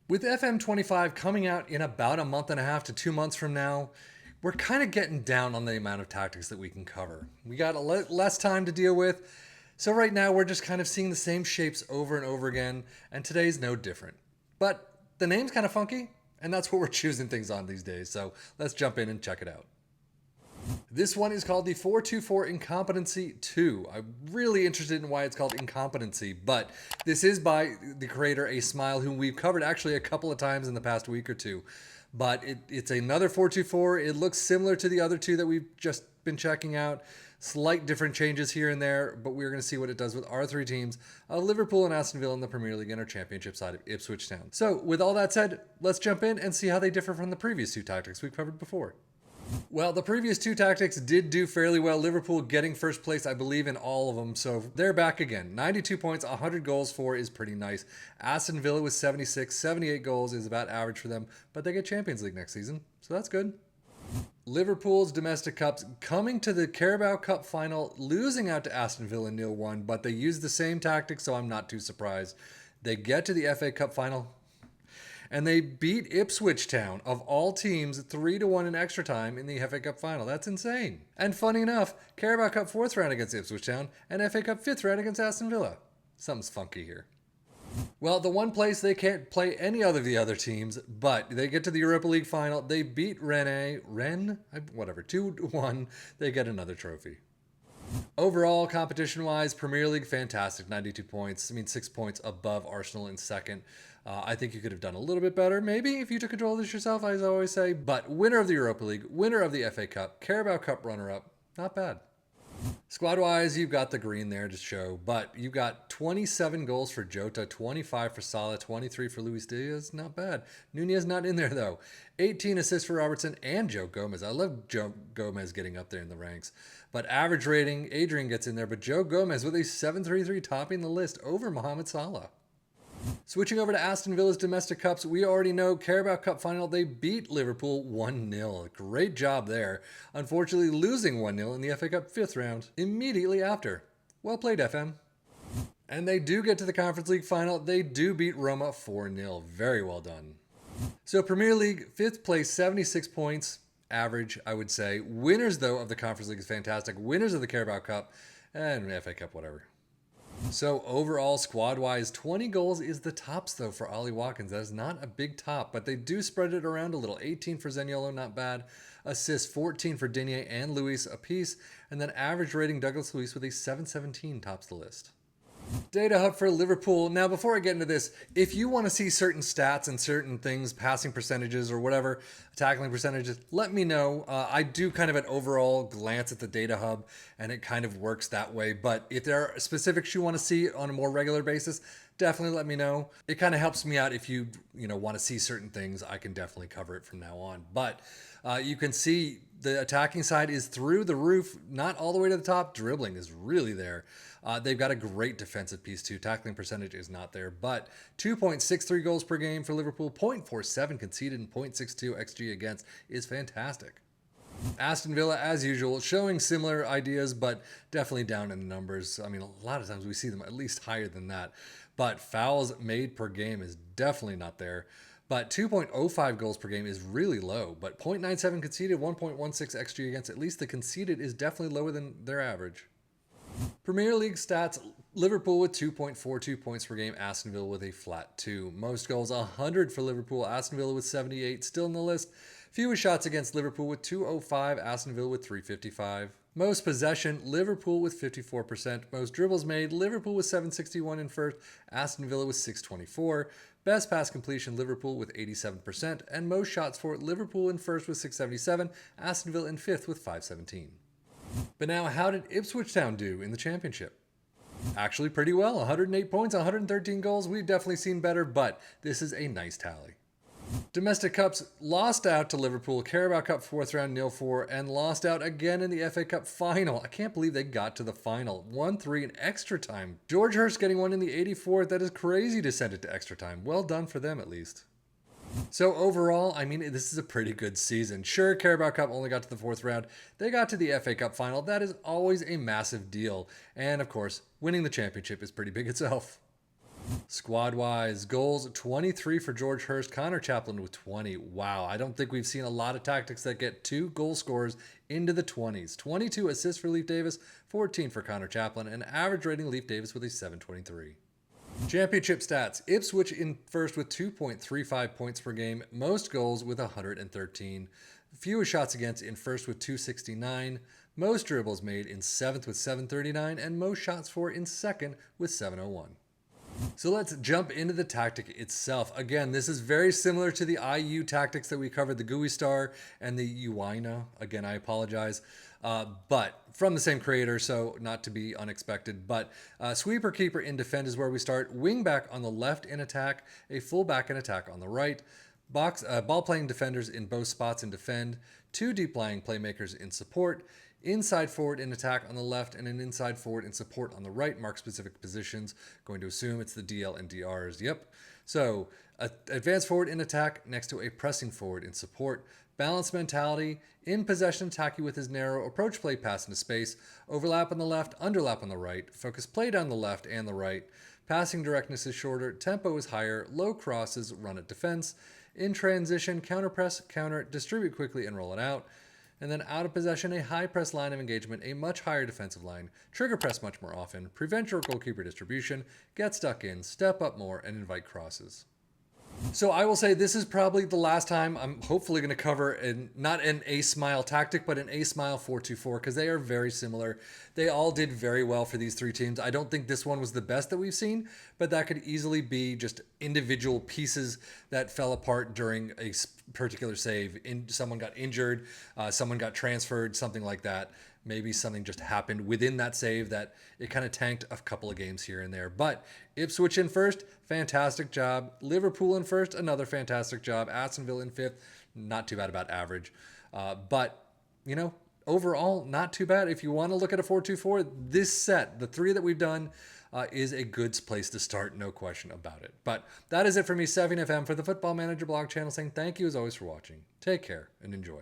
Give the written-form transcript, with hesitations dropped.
With FM25 coming out in about a month and a half to 2 months from now, we're kind of getting down on the amount of tactics that we can cover. We got less time to deal with, so right now we're just kind of seeing the same shapes over and over again, and today's no different. But the name's kind of funky, and that's what we're choosing things on these days, so let's jump in and check it out. This one is called the 424 Incompetency 2. I'm really interested in why it's called Incompetency, but this is by the creator A Smile, whom we've covered actually a couple of times in the past week or two. But it's another 424. It looks similar to the other two that we've just been checking out. Slight different changes here and there, but we're going to see what it does with our three teams of Liverpool and Aston Villa in the Premier League and our championship side of Ipswich Town. So with all that said, let's jump in and see how they differ from the previous two tactics we've covered before. Well, the previous two tactics did do fairly well. Liverpool getting first place, I believe, in all of them. So they're back again. 92 points, 100 goals for is pretty nice. Aston Villa with 76, 78 goals is about average for them. But they get Champions League next season, so that's good. Liverpool's domestic cups coming to the Carabao Cup final, losing out to Aston Villa 0-1, but they used the same tactic, so I'm not too surprised. They get to the FA Cup final, and they beat Ipswich Town, of all teams, 3-1 in extra time in the FA Cup final. That's insane. And funny enough, Carabao Cup 4th round against Ipswich Town and FA Cup 5th round against Aston Villa. Something's funky here. Well, the one place they can't play any of the other teams, but they get to the Europa League final. They beat Rennes, 2-1. They get another trophy. Overall, competition-wise, Premier League, fantastic, 92 points. 6 points above Arsenal in second. I think you could have done a little bit better, maybe, if you took control of this yourself, as I always say. But winner of the Europa League, winner of the FA Cup, Carabao Cup runner-up, not bad. Squad-wise, you've got the green there to show, but you've got 27 goals for Jota, 25 for Salah, 23 for Luis Diaz, not bad. Nunez not in there, though. 18 assists for Robertson and Joe Gomez. I love Joe Gomez getting up there in the ranks. But average rating, Adrian gets in there, but Joe Gomez with a 7.33 topping the list over Mohamed Salah. Switching over to Aston Villa's domestic cups, we already know Carabao Cup final, they beat Liverpool 1-0. Great job there. Unfortunately, losing 1-0 in the FA Cup 5th round immediately after. Well played, FM. And they do get to the Conference League final. They do beat Roma 4-0. Very well done. So Premier League, 5th place, 76 points. Average, I would say. Winners, though, of the Conference League is fantastic. Winners of the Carabao Cup and FA Cup, whatever. So overall, squad-wise, 20 goals is the tops, though, for Ollie Watkins. That is not a big top, but they do spread it around a little. 18 for Zaniolo, not bad. Assists, 14 for Digne and Luis apiece. And then average rating, Douglas Luiz with a 7.17 tops the list. Data hub for Liverpool. Now, before I get into this, if you want to see certain stats and certain things, passing percentages or whatever, tackling percentages, let me know. I do kind of an overall glance at the data hub, and it kind of works that way. But if there are specifics you want to see on a more regular basis, definitely let me know. It kind of helps me out if you want to see certain things. I can definitely cover it from now on. But you can see the attacking side is through the roof, not all the way to the top. Dribbling is really there. They've got a great defensive piece too. Tackling percentage is not there, but 2.63 goals per game for Liverpool, 0.47 conceded and 0.62 XG against is fantastic. Aston Villa, as usual, showing similar ideas, but definitely down in the numbers. A lot of times we see them at least higher than that, but fouls made per game is definitely not there. But 2.05 goals per game is really low, but 0.97 conceded, 1.16 XG against, at least the conceded is definitely lower than their average. Premier League stats, Liverpool with 2.42 points per game, Aston Villa with a flat 2. Most goals, 100 for Liverpool, Aston Villa with 78, still in the list. Fewest shots against Liverpool with 205, Aston Villa with 355. Most possession, Liverpool with 54%. Most dribbles made, Liverpool with 761 in first, Aston Villa with 624. Best pass completion, Liverpool with 87%. And most shots for Liverpool in first with 677, Aston Villa in fifth with 517. But now, how did Ipswich Town do in the championship? Actually pretty well. 108 points, 113 goals. We've definitely seen better, but this is a nice tally. Domestic Cups lost out to Liverpool, Carabao Cup 4th round 0-4, and lost out again in the FA Cup final. I can't believe they got to the final. 1-3 in extra time. George Hurst getting one in the 84th. That is crazy to send it to extra time. Well done for them, at least. So overall, this is a pretty good season. Sure, Carabao Cup only got to the 4th round. They got to the FA Cup final. That is always a massive deal. And of course, winning the championship is pretty big itself. Squad-wise, goals 23 for George Hurst, Connor Chaplin with 20. Wow, I don't think we've seen a lot of tactics that get 2 goal scorers into the 20s. 22 assists for Leaf Davis, 14 for Connor Chaplin, and average rating Leaf Davis with a 723. Championship stats. Ipswich in first with 2.35 points per game, most goals with 113. Fewest shots against in first with 269, most dribbles made in 7th with 739, and most shots for in second with 701. So let's jump into the tactic itself. Again, this is very similar to the IU tactics that we covered, the GUI Star and the Uina. Again, I apologize. But from the same creator, so not to be unexpected. But sweeper keeper in defend is where we start. Wing back on the left in attack, a full back in attack on the right. Ball playing defenders in both spots in defend. 2 deep lying playmakers in support. Inside forward in attack on the left and an inside forward in support on the right. Mark specific positions. Going to assume it's the DL and DRs. Yep. So advance forward in attack next to a pressing forward in support. Balanced mentality. In possession, attack you with his narrow approach play pass into space. Overlap on the left, underlap on the right. Focus play down the left and the right. Passing directness is shorter. Tempo is higher. Low crosses, run at defense. In transition, counter press, counter, distribute quickly and roll it out. And then out of possession, a high press line of engagement, a much higher defensive line, trigger press much more often, prevent your goalkeeper distribution, get stuck in, step up more, and invite crosses. So I will say this is probably the last time I'm hopefully going to cover not an A-Smile tactic, but an A-Smile 4-2-4 because they are very similar. They all did very well for these 3 teams. I don't think this one was the best that we've seen, but that could easily be just individual pieces that fell apart during a particular save. Someone got injured, someone got transferred, something like that. Maybe something just happened within that save that it kind of tanked a couple of games here and there. But Ipswich in first, fantastic job. Liverpool in first, another fantastic job. Aston Villa in fifth, not too bad, about average. But, overall, not too bad. If you want to look at a 4-2-4, this set, the 3 that we've done, is a good place to start, no question about it. But that is it for me, Savvy FM, for the Football Manager blog channel, saying thank you as always for watching. Take care and enjoy.